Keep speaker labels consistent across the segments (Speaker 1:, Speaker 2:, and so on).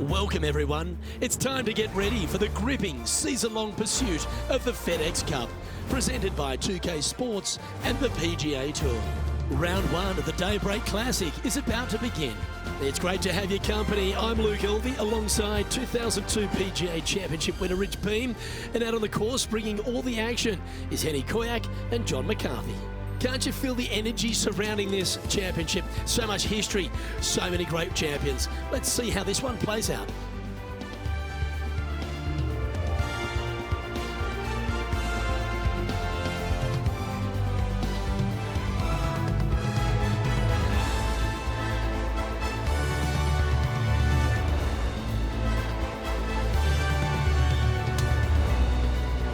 Speaker 1: Welcome everyone. It's time to get ready for the gripping season-long pursuit of the FedEx Cup, presented by 2K Sports and the PGA Tour. Round one of the Daybreak Classic is about to begin. It's great to have your company. I'm Luke Elvey alongside 2002 PGA Championship winner Rich Beam, and out on the course bringing all the action is Henny Koyak and John McCarthy. Can't you feel the energy surrounding this championship? So much history, so many great champions. Let's see how this one plays out.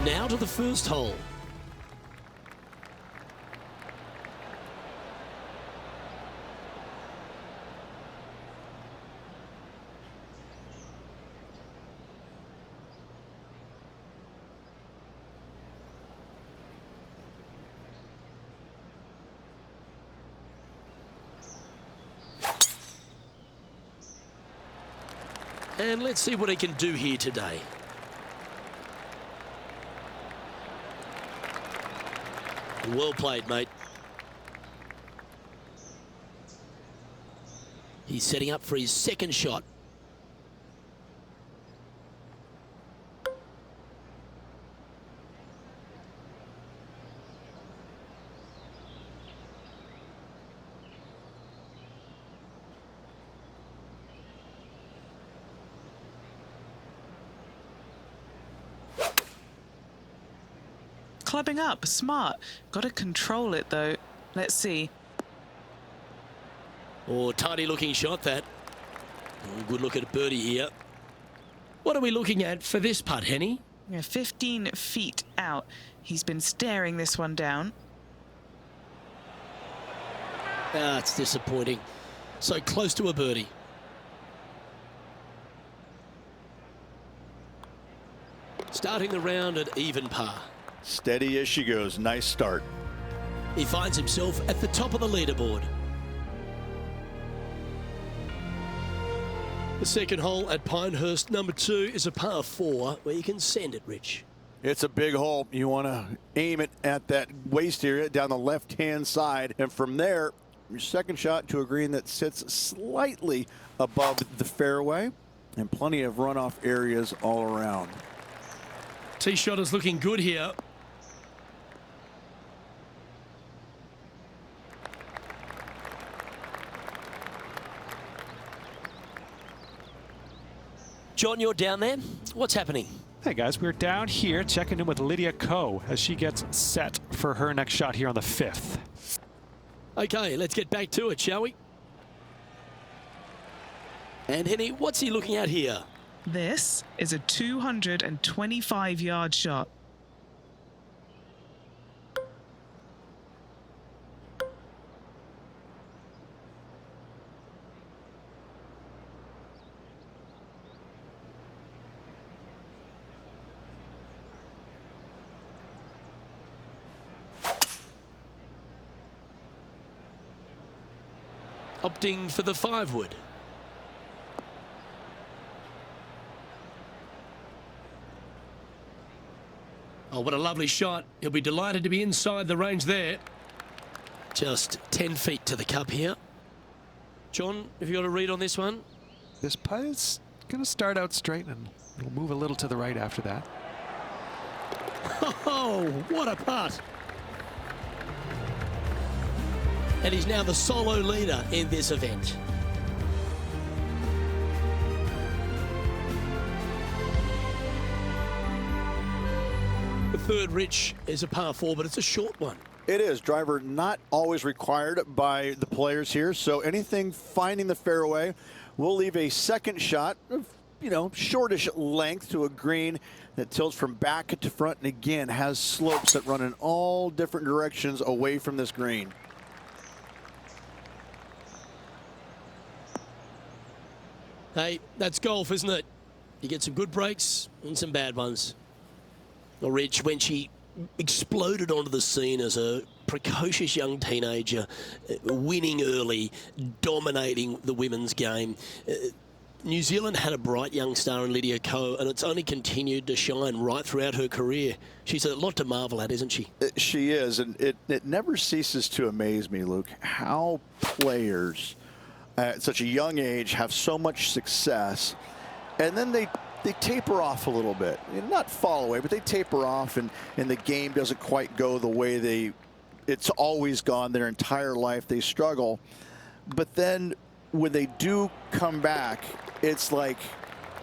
Speaker 1: Now to the first hole. And let's see what he can do here today. Well played, mate. He's setting up for his second shot.
Speaker 2: Clubbing up, smart. Got to control it though. Let's see.
Speaker 1: Oh, tidy looking shot that. Oh, good look at a birdie here. What are we looking at for this putt, Henny?
Speaker 2: Yeah, 15 feet out. He's been staring this one down.
Speaker 1: Ah, it's disappointing. So close to a birdie. Starting the round at even par.
Speaker 3: Steady as she goes. Nice start.
Speaker 1: He finds himself at the top of the leaderboard. The second hole at Pinehurst, number 2, is a par 4 where you can send it, Rich.
Speaker 3: It's a big hole. You want to aim it at that waist area down the left-hand side. And from there, your second shot to a green that sits slightly above the fairway and plenty of runoff areas all around.
Speaker 1: Tee shot is looking good here. John, you're down there. What's happening?
Speaker 4: Hey guys, we're down here checking in with Lydia Ko as she gets set for her next shot here on the 5th.
Speaker 1: Okay, let's get back to it, shall we? And Henny, what's he looking at here?
Speaker 2: This is a 225-yard shot.
Speaker 1: Opting for the 5-wood. Oh, what a lovely shot. He'll be delighted to be inside the range there. Just 10 feet to the cup here. John, have you got a read on this one?
Speaker 5: This putt is going to start out straight and it'll move a little to the right after that.
Speaker 1: Oh, what a putt. And he's now the solo leader in this event. The third, Rich, is a par 4, but it's a short one.
Speaker 3: It is. Driver not always required by the players here, so anything finding the fairway will leave a second shot of, shortish length to a green that tilts from back to front and again has slopes that run in all different directions away from this green.
Speaker 1: Hey, that's golf, isn't it? You get some good breaks and some bad ones. Well, Rich, when she exploded onto the scene as a precocious young teenager, winning early, dominating the women's game, New Zealand had a bright young star in Lydia Ko, and it's only continued to shine right throughout her career. She's a lot to marvel at, isn't she?
Speaker 3: She is, and it never ceases to amaze me, Luke, how players at such a young age have so much success, and then they taper off a little bit. Not fall away, but they taper off, and the game doesn't quite go the way it's always gone their entire life. They struggle. But then when they do come back, it's like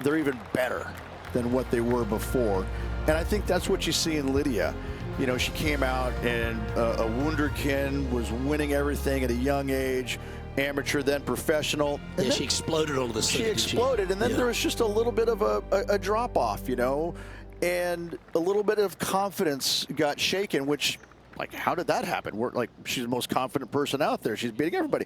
Speaker 3: they're even better than what they were before. And I think that's what you see in Lydia. You know, she came out and a wunderkind, was winning everything at a young age, amateur, then professional. And
Speaker 1: yeah, she exploded onto the scene.
Speaker 3: She exploded, and then there was just a little bit of a drop-off, you know, and a little bit of confidence got shaken, which, like, how did that happen? She's the most confident person out there. She's beating everybody.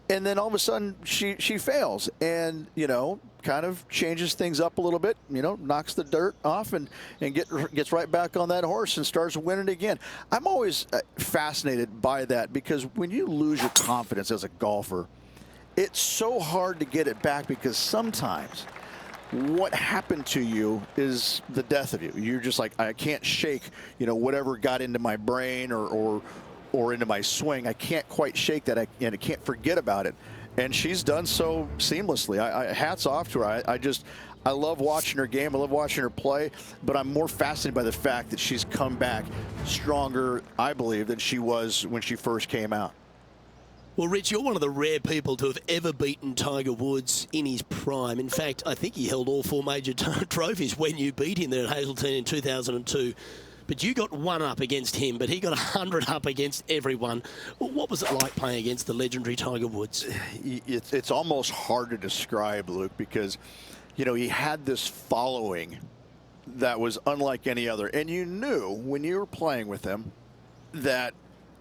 Speaker 3: And then all of a sudden she fails, and, you know, kind of changes things up a little bit, you know, knocks the dirt off and gets right back on that horse and starts winning again. I'm always fascinated by that, because when you lose your confidence as a golfer, it's so hard to get it back, because sometimes what happened to you is the death of you. You're just like, I can't shake, you know, whatever got into my brain or into my swing. I can't quite shake that, and I can't forget about it. And she's done so seamlessly. Hats off to her. I love watching her game. I love watching her play, but I'm more fascinated by the fact that she's come back stronger, I believe, than she was when she first came out.
Speaker 1: Well, Rich, you're one of the rare people to have ever beaten Tiger Woods in his prime. In fact, I think he held all 4 major trophies when you beat him there at Hazeltine in 2002. But you got 1 up against him, but he got 100 up against everyone. What was it like playing against the legendary Tiger Woods?
Speaker 3: It's almost hard to describe, Luke, because, you know, he had this following that was unlike any other. And you knew when you were playing with him that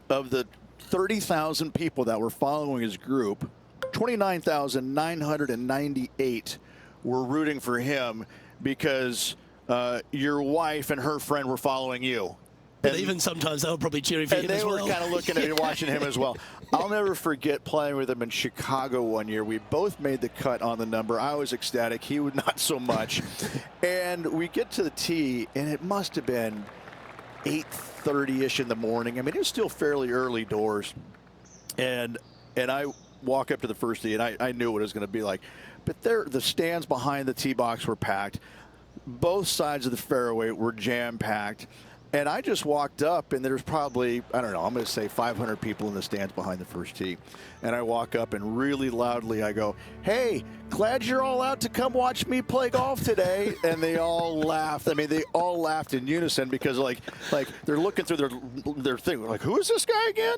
Speaker 3: of the 30,000 people that were following his group, 29,998 were rooting for him, because your wife and her friend were following you.
Speaker 1: But even sometimes they were probably cheering for him as well.
Speaker 3: And they were kind of looking at you, watching him as well. I'll never forget playing with him in Chicago one year. We both made the cut on the number. I was ecstatic. He would not so much. And we get to the tee, and it must have been 8:30-ish in the morning. I mean, it was still fairly early doors. And I walk up to the first tee, and I knew what it was going to be like. But the stands behind the tee box were packed. Both sides of the fairway were jam-packed. And I just walked up, and there's probably, I don't know, I'm going to say 500 people in the stands behind the first tee. And I walk up, and really loudly I go, "Hey, glad you're all out to come watch me play golf today." And they all laughed. I mean, they all laughed in unison, because like they're looking through their thing, like, who is this guy again?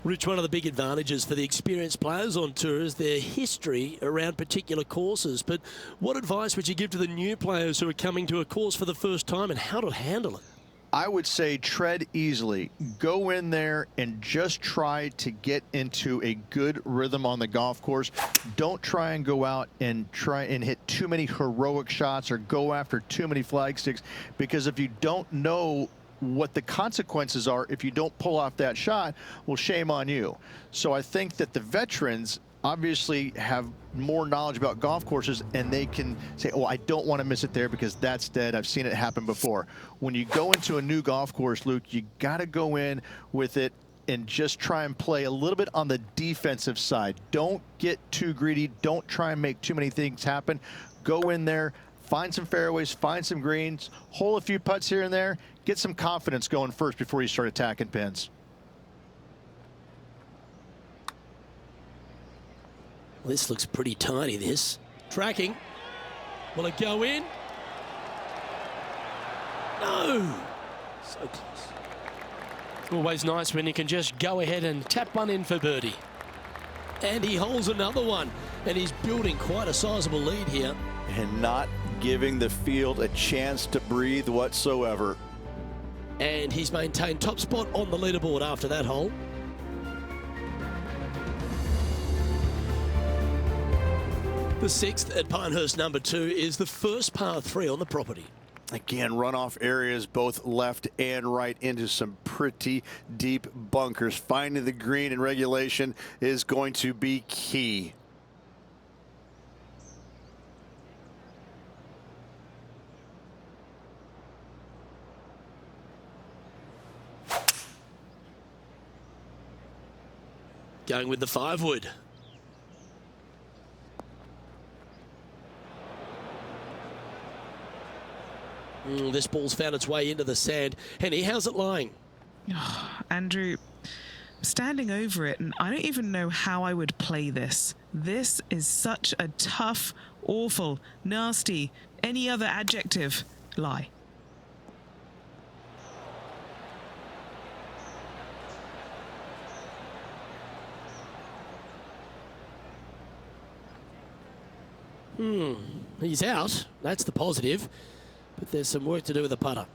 Speaker 1: Rich, one of the big advantages for the experienced players on tour is their history around particular courses. But what advice would you give to the new players who are coming to a course for the first time, and how to handle it?
Speaker 6: I would say tread easily. Go in there and just try to get into a good rhythm on the golf course. Don't try and go out and try and hit too many heroic shots or go after too many flag sticks, because if you don't know what the consequences are if you don't pull off that shot, well, shame on you. So I think that the veterans obviously have more knowledge about golf courses, and they can say, oh, I don't want to miss it there because that's dead. I've seen it happen before. When you go into a new golf course, Luke, you got to go in with it and just try and play a little bit on the defensive side. Don't get too greedy. Don't try and make too many things happen. Go in there, find some fairways, find some greens, hole a few putts here and there, get some confidence going first before you start attacking pins.
Speaker 1: Well, this looks pretty tiny, this. Tracking. Will it go in? No! So close.
Speaker 7: Always nice when you can just go ahead and tap one in for birdie.
Speaker 1: And he holds another one. and he's building quite a sizable lead here.
Speaker 3: And not giving the field a chance to breathe whatsoever.
Speaker 1: And he's maintained top spot on the leaderboard after that hole. The 6th at Pinehurst number 2 is the first par 3 on the property.
Speaker 3: Again, runoff areas both left and right into some pretty deep bunkers. Finding the green in regulation is going to be key.
Speaker 1: Going with the 5-wood. This ball's found its way into the sand. Henny, how's it lying?
Speaker 2: Andrew, standing over it, and I don't even know how I would play this. This is such a tough, awful, nasty, any other adjective lie.
Speaker 1: He's out. That's the positive. But there's some work to do with the putter.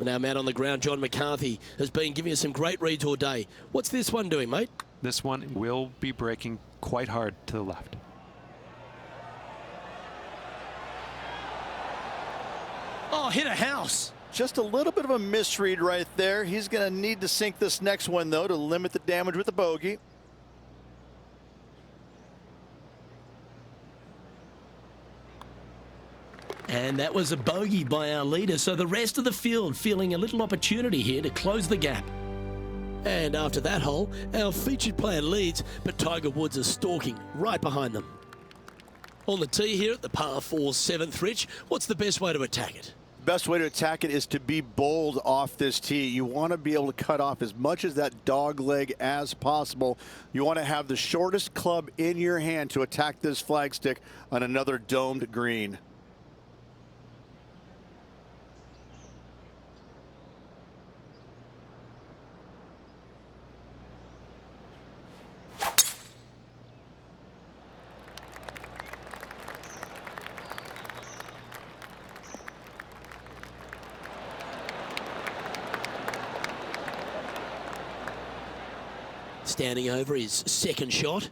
Speaker 1: And our man on the ground, John McCarthy, has been giving us some great reads all day. What's this one doing, mate?
Speaker 4: This one will be breaking quite hard to the left.
Speaker 1: Oh, hit a house.
Speaker 3: Just a little bit of a misread right there. He's going to need to sink this next one, though, to limit the damage with the bogey.
Speaker 1: And that was a bogey by our leader, so the rest of the field feeling a little opportunity here to close the gap. And after that hole, our featured player leads, but Tiger Woods is stalking right behind them. On the tee here at the par 4 7th, Rich, what's the best way to attack it?
Speaker 3: Best way to attack it is to be bold off this tee. You want to be able to cut off as much as that dog leg as possible. You want to have the shortest club in your hand to attack this flagstick on another domed green.
Speaker 1: Standing over his second shot.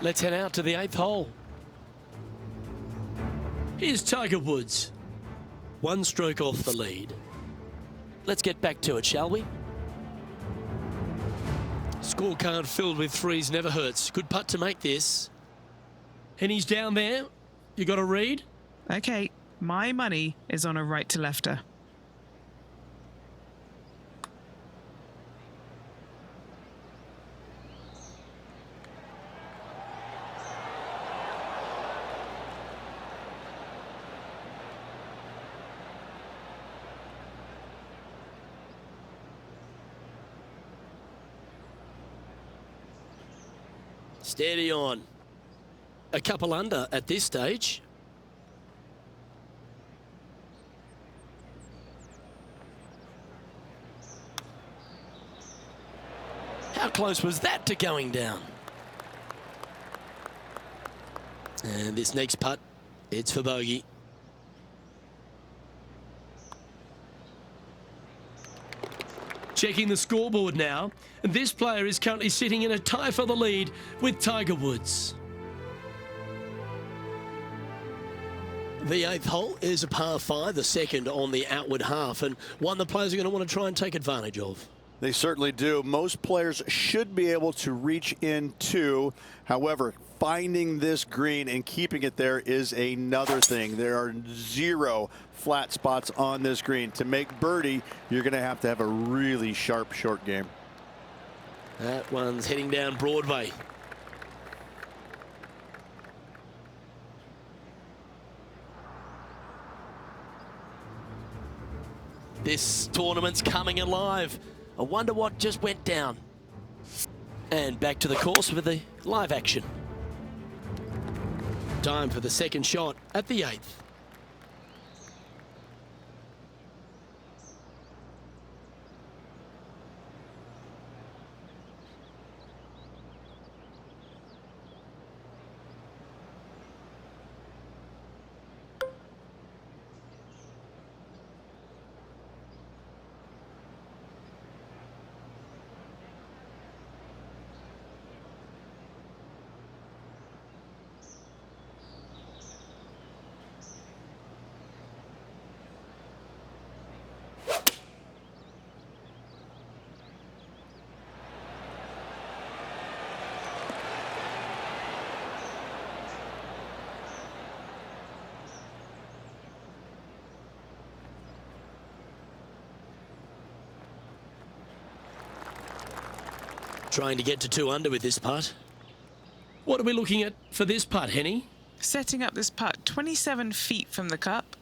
Speaker 1: Let's head out to the 8th hole. Here's Tiger Woods. One stroke off the lead. Let's get back to it, shall we? Scorecard filled with threes never hurts. Good putt to make this. And he's down there. You got a read?
Speaker 2: Okay, my money is on a right to lefter.
Speaker 1: Steady on. A couple under at this stage. How close was that to going down? And this next putt, it's for bogey. Checking the scoreboard now, and this player is currently sitting in a tie for the lead with Tiger Woods. The 8th hole is a par 5, the second on the outward half, and one the players are going to want to try and take advantage of.
Speaker 3: They certainly do. Most players should be able to reach into. However, finding this green and keeping it there is another thing. There are 0 flat spots on this green. To make birdie, you're going to have a really sharp short game.
Speaker 1: That one's heading down Broadway. This tournament's coming alive. I wonder what just went down. And back to the course with the live action. Time for the second shot at the 8th. Trying to get to 2 under with this putt. What are we looking at for this putt, Henny?
Speaker 2: Setting up this putt 27 feet from the cup.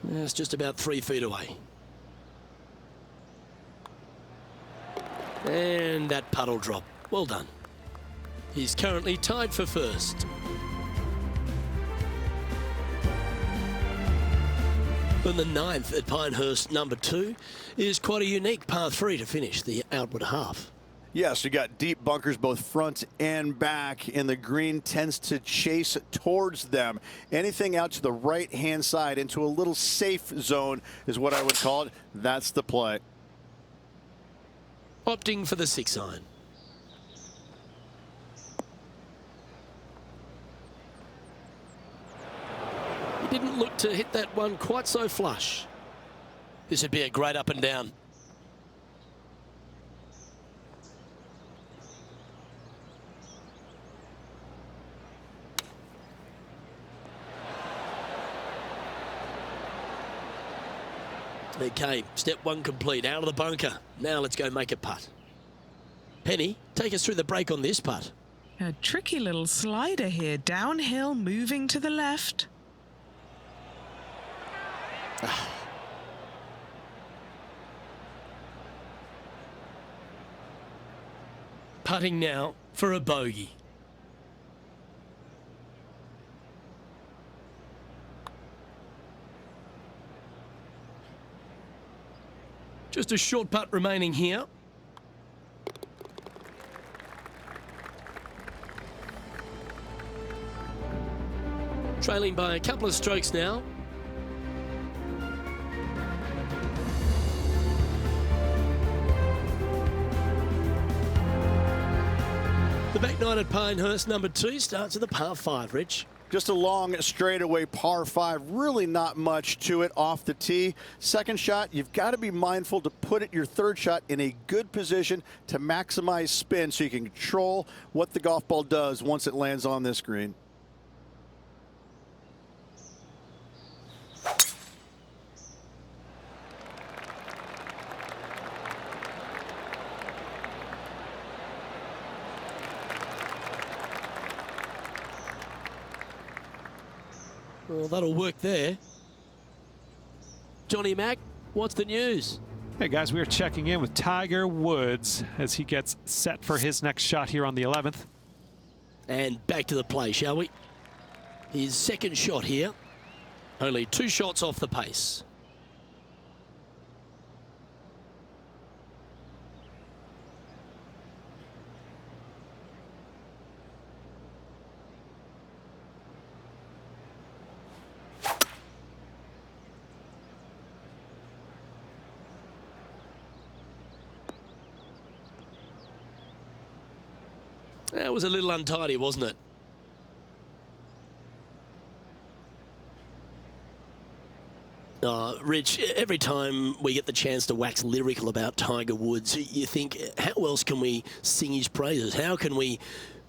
Speaker 1: It's just about 3 feet away. And that puddle drop. Well done. He's currently tied for first. And the 9th at Pinehurst, number 2, is quite a unique par 3 to finish the outward half.
Speaker 3: Yes, you got deep bunkers both front and back, and the green tends to chase towards them. Anything out to the right-hand side into a little safe zone is what I would call it. That's the play.
Speaker 1: Opting for the 6 iron. He didn't look to hit that one quite so flush. This would be a great up and down. Okay, step 1 complete, out of the bunker. Now let's go make a putt. Penny, take us through the break on this putt.
Speaker 2: A tricky little slider here, downhill, moving to the left.
Speaker 1: Putting now for a bogey. Just a short putt remaining here. Trailing by a couple of strokes now. The back 9 at Pinehurst, number 2, starts at the par 5, Rich.
Speaker 3: Just a long straightaway par 5, really not much to it off the tee. Second shot, you've got to be mindful to put it your third shot in a good position to maximize spin so you can control what the golf ball does once it lands on this green.
Speaker 1: Well, that'll work there. Johnny Mack, what's the news?
Speaker 4: Hey guys, we are checking in with Tiger Woods as he gets set for his next shot here on the 11th.
Speaker 1: And back to the play, shall we? His second shot here. Only 2 shots off the pace. That was a little untidy, wasn't it? Rich, every time we get the chance to wax lyrical about Tiger Woods, you think, how else can we sing his praises? How can we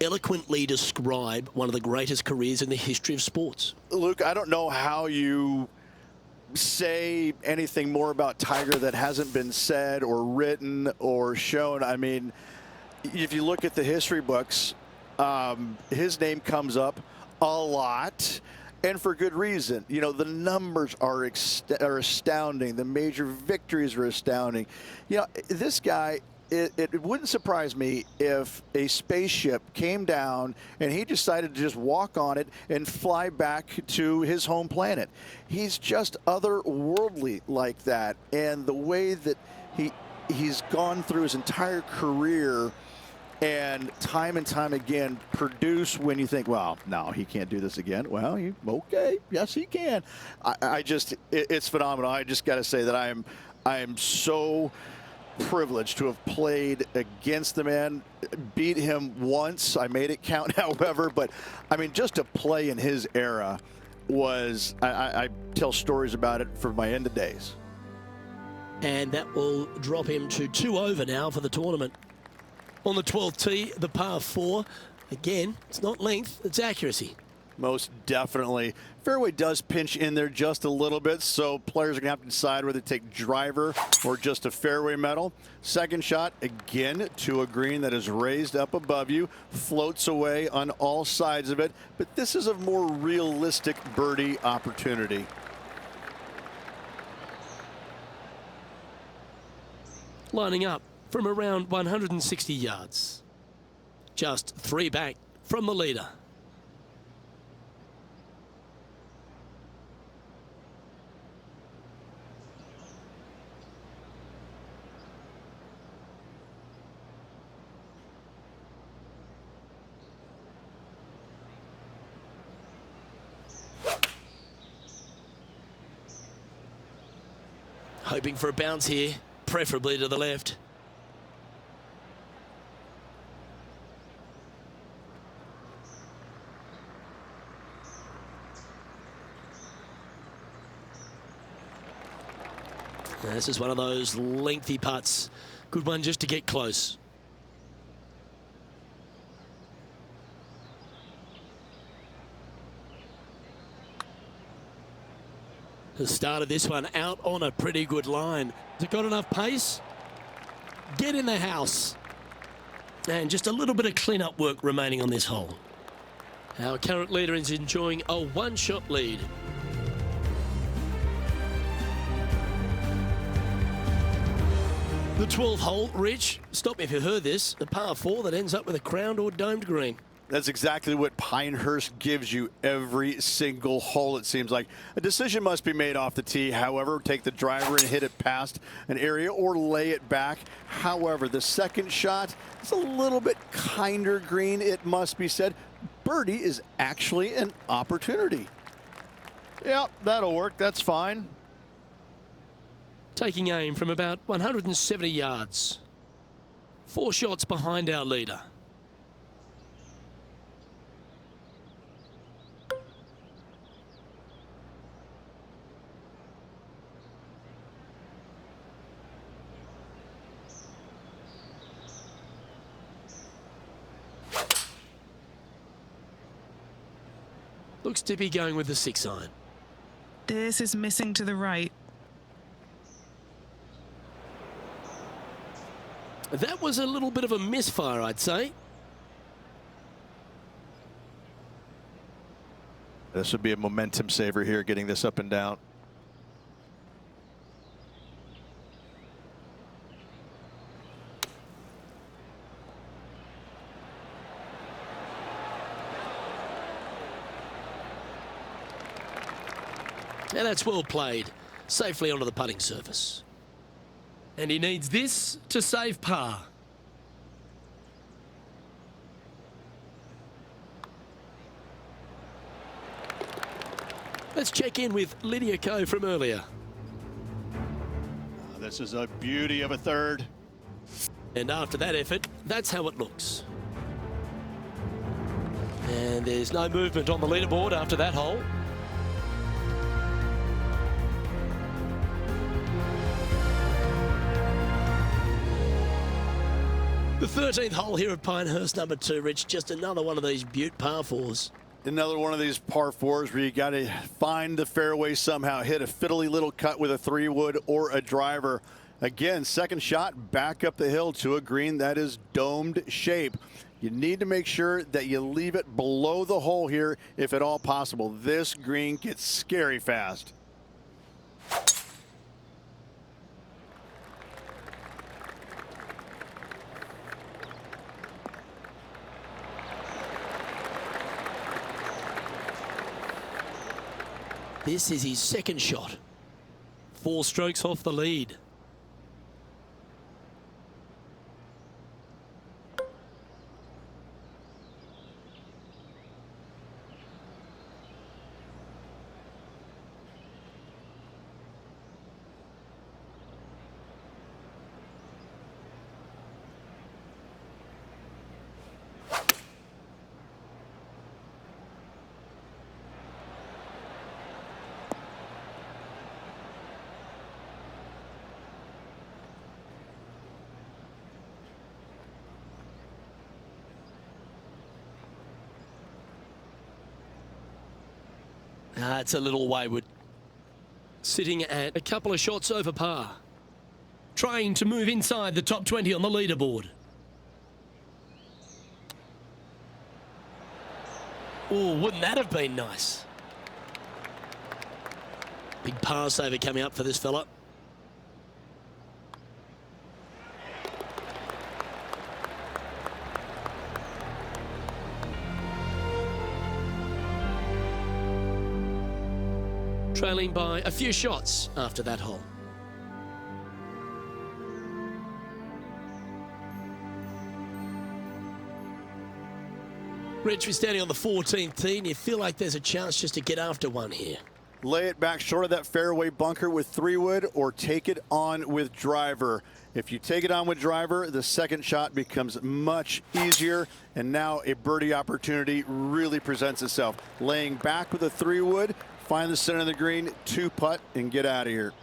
Speaker 1: eloquently describe one of the greatest careers in the history of sports?
Speaker 3: Luke, I don't know how you say anything more about Tiger that hasn't been said or written or shown. I mean, if you look at the history books, his name comes up a lot. And for good reason. You know, the numbers are astounding. The major victories are astounding. You know, this guy, it wouldn't surprise me if a spaceship came down and he decided to just walk on it and fly back to his home planet. He's just otherworldly like that. And the way that he's gone through his entire career and time again produce when you think, well, no, he can't do this again. Well, okay, yes, he can. It's phenomenal. I just got to say that I am so privileged to have played against the man, beat him once. I made it count, however, but I mean, just to play in his era was, I tell stories about it for my end of days.
Speaker 1: And that will drop him to 2 over now for the tournament. On the 12th tee, the par 4. Again, it's not length, it's accuracy.
Speaker 3: Most definitely. Fairway does pinch in there just a little bit, so players are going to have to decide whether to take driver or just a fairway metal. Second shot, again, to a green that is raised up above you, floats away on all sides of it, but this is a more realistic birdie opportunity.
Speaker 1: Lining up from around 160 yards. Just 3 back from the leader. Hoping for a bounce here, preferably to the left. This is one of those lengthy putts. Good one just to get close. The start of this one out on a pretty good line. Has it got enough pace? Get in the house. And just a little bit of clean-up work remaining on this hole. Our current leader is enjoying a 1-shot lead. The 12th hole, Rich, stop me if you heard this, a par 4 that ends up with a crowned or domed green.
Speaker 3: That's exactly what Pinehurst gives you every single hole, it seems like. A decision must be made off the tee. However, take the driver and hit it past an area or lay it back. However, the second shot is a little bit kinder green, it must be said. Birdie is actually an opportunity.
Speaker 6: Yep, that'll work. That's fine.
Speaker 1: Taking aim from about 170 yards. 4 shots behind our leader. Looks to be going with the 6-iron.
Speaker 2: This is missing to the right.
Speaker 1: That was a little bit of a misfire, I'd say.
Speaker 3: This would be a momentum saver here, getting this up and down.
Speaker 1: Now that's well played, safely onto the putting surface. And he needs this to save par. Let's check in with Lydia Ko from earlier.
Speaker 3: This is a beauty of a third.
Speaker 1: And after that effort, that's how it looks. And there's no movement on the leaderboard after that hole. 13th hole here at Pinehurst, number 2, Rich. Just another one of these beaut par 4s.
Speaker 3: Another one of these par 4s where you got to find the fairway somehow, hit a fiddly little cut with a 3-wood or a driver. Again, second shot back up the hill to a green that is domed shape. You need to make sure that you leave it below the hole here if at all possible. This green gets scary fast.
Speaker 1: This is his second shot. 4 strokes off the lead. It's a little wayward. Sitting at a couple of shots over par. Trying to move inside the top 20 on the leaderboard. Oh, wouldn't that have been nice? Big par saver coming up for this fella. Trailing by a few shots after that hole. Rich, we're standing on the 14th tee, and you feel like there's a chance just to get after one here.
Speaker 3: Lay it back short of that fairway bunker with 3-wood or take it on with driver. If you take it on with driver, the second shot becomes much easier, and now a birdie opportunity really presents itself. Laying back with a 3-wood, find the center of the green, 2-putt, and get out of here.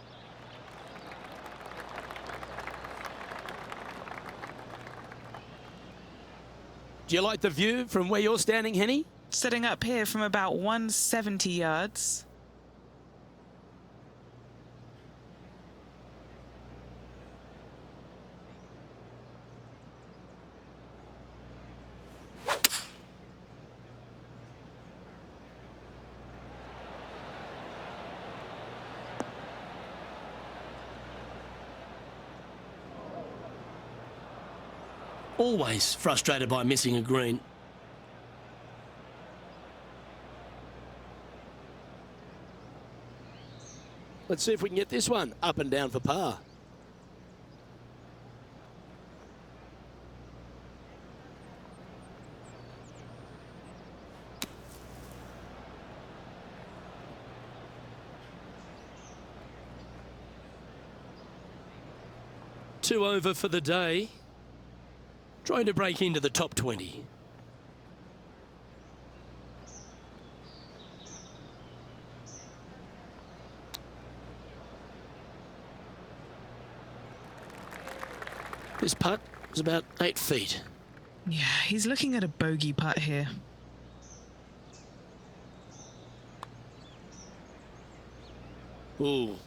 Speaker 1: Do you like the view from where you're standing, Henny?
Speaker 2: Setting up here from about 170 yards.
Speaker 1: Always frustrated by missing a green. Let's see if we can get this one up and down for par. Two over for the day. Trying to break into the top 20. This putt was about 8 feet.
Speaker 2: Yeah, he's looking at a bogey putt here.
Speaker 1: Ooh.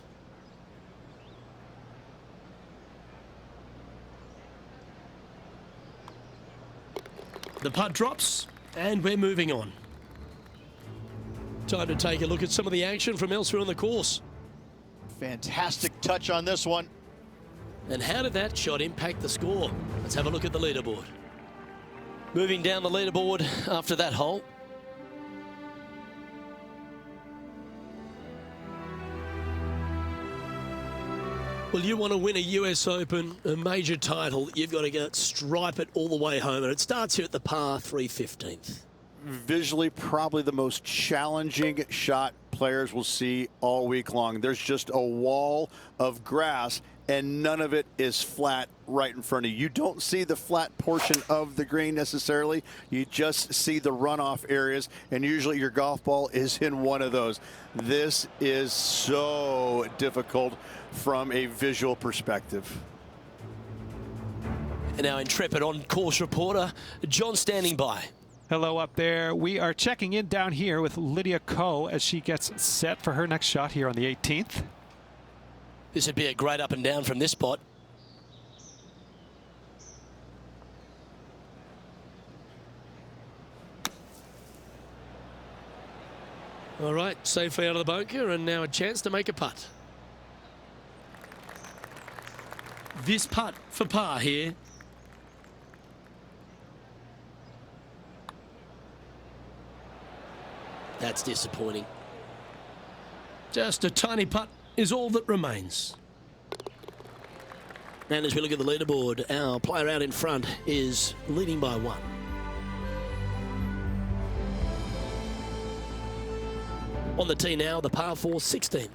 Speaker 1: The putt drops, and we're moving on. Time to take a look at some of the action from elsewhere on the course.
Speaker 6: Fantastic touch on this one.
Speaker 1: And how did that shot impact the score? Let's have a look at the leaderboard. Moving down the leaderboard after that hole. Well, you want to win a US Open, a major title, you've got to go stripe it all the way home. And it starts here at the par 315th.
Speaker 3: Visually, probably the most challenging shot players will see all week long. There's just a wall of grass, and none of it is flat right in front of you. You don't see the flat portion of the green necessarily. You just see the runoff areas, and usually your golf ball is in one of those. This is so difficult from a visual perspective.
Speaker 1: And our intrepid on-course reporter, John, standing by.
Speaker 4: Hello up there. We are checking in down here with Lydia Ko as she gets set for her next shot here on the 18th.
Speaker 1: This would be a great up and down from this spot. All right, safely out of the bunker, and now a chance to make a putt. This putt for par here. That's disappointing. Just a tiny putt is all that remains. And as we look at the leaderboard, our player out in front is leading by 1. On the tee now, the par 4 16th.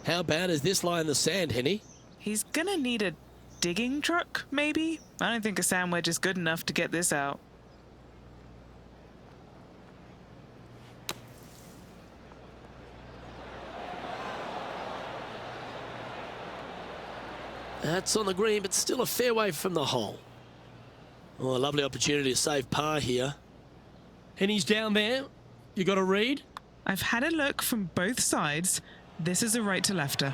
Speaker 1: How bad is this lie in the sand, Henny?
Speaker 2: He's gonna need a digging truck, maybe? I don't think a sand wedge is good enough to get this out.
Speaker 1: That's on the green, but still a fair way from the hole. Oh, a lovely opportunity to save par here. Henny's down there. You got a read?
Speaker 2: I've had a look from both sides. This is a right to lefter.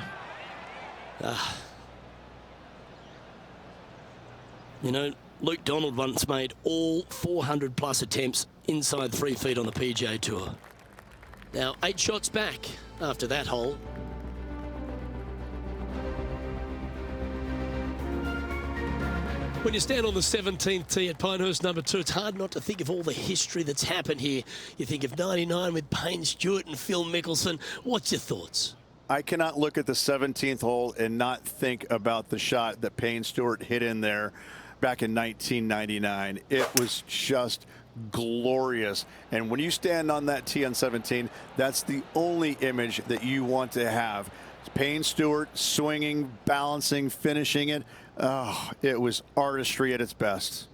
Speaker 1: You know, Luke Donald once made all 400 plus attempts inside 3 feet on the PGA Tour. Now 8 shots back after that hole. When you stand on the 17th tee at Pinehurst number 2, it's hard not to think of all the history that's happened here. You think of 99 with Payne Stewart and Phil Mickelson. What's your thoughts?
Speaker 3: I cannot look at the 17th hole and not think about the shot that Payne Stewart hit in there back in 1999. It was just glorious. And when you stand on that tee on 17, that's the only image that you want to have. Payne Stewart swinging, balancing, finishing it. Oh, it was artistry at its best.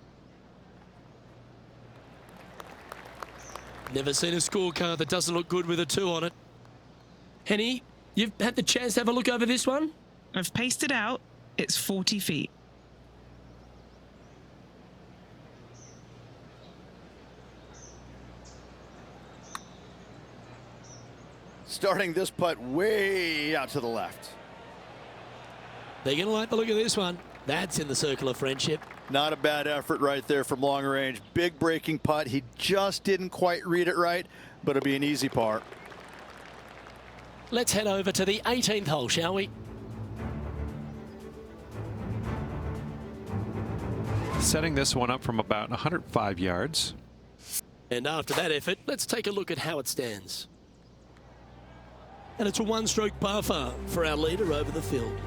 Speaker 1: Never seen a scorecard that doesn't look good with a 2 on it. Henny, you've had the chance to have a look over this one?
Speaker 2: I've paced it out. It's 40 feet.
Speaker 3: Starting this putt way out to the left.
Speaker 1: They're going to like the look of this one. That's in the circle of friendship.
Speaker 3: Not a bad effort right there from long range. Big breaking putt. He just didn't quite read it right, but it'll be an easy par.
Speaker 1: Let's head over to the 18th hole, shall we?
Speaker 4: Setting this one up from about 105 yards.
Speaker 1: And after that effort, let's take a look at how it stands. And it's a 1-stroke par for our leader over the field.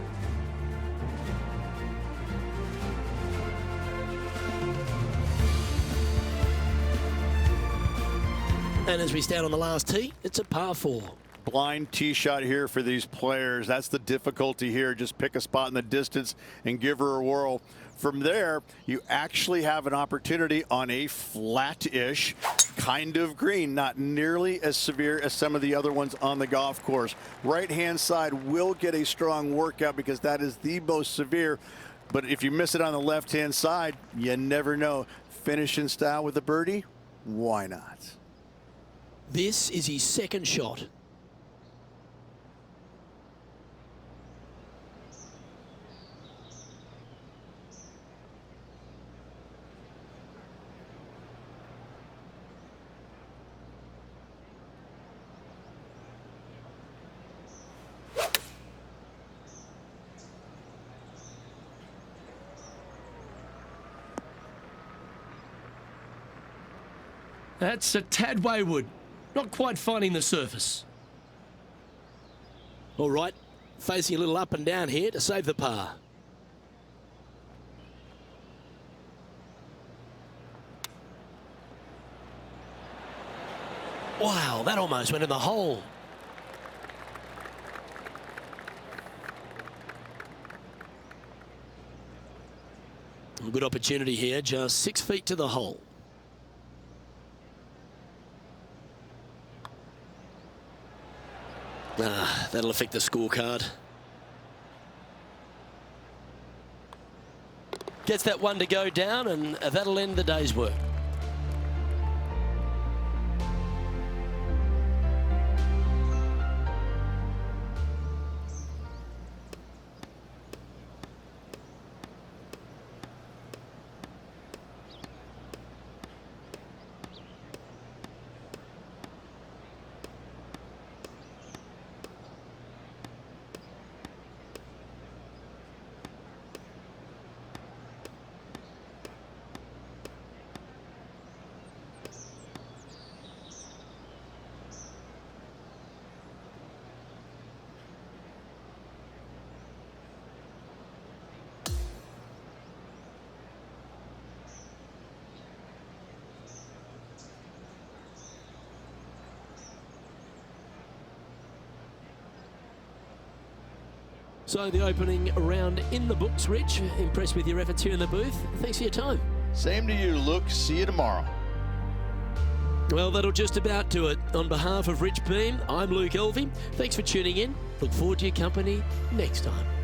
Speaker 1: And as we stand on the last tee, it's a par 4.
Speaker 3: Blind tee shot here for these players. That's the difficulty here. Just pick a spot in the distance and give her a whirl. From there, you actually have an opportunity on a flat-ish kind of green, not nearly as severe as some of the other ones on the golf course. Right-hand side will get a strong workout because that is the most severe. But if you miss it on the left-hand side, you never know. Finish in style with a birdie? Why not?
Speaker 1: This is his second shot. That's a tad wayward. Not quite finding the surface. All right, facing a little up and down here to save the par. Wow, that almost went in the hole. A good opportunity here, just 6 feet to the hole. That'll affect the scorecard. Gets that one to go down, and that'll end the day's work. So the opening round in the books, Rich. Impressed with your efforts here in the booth. Thanks for your time.
Speaker 6: Same to you, Luke. See you tomorrow.
Speaker 1: Well, that'll just about do it. On behalf of Rich Beam, I'm Luke Elvey. Thanks for tuning in. Look forward to your company next time.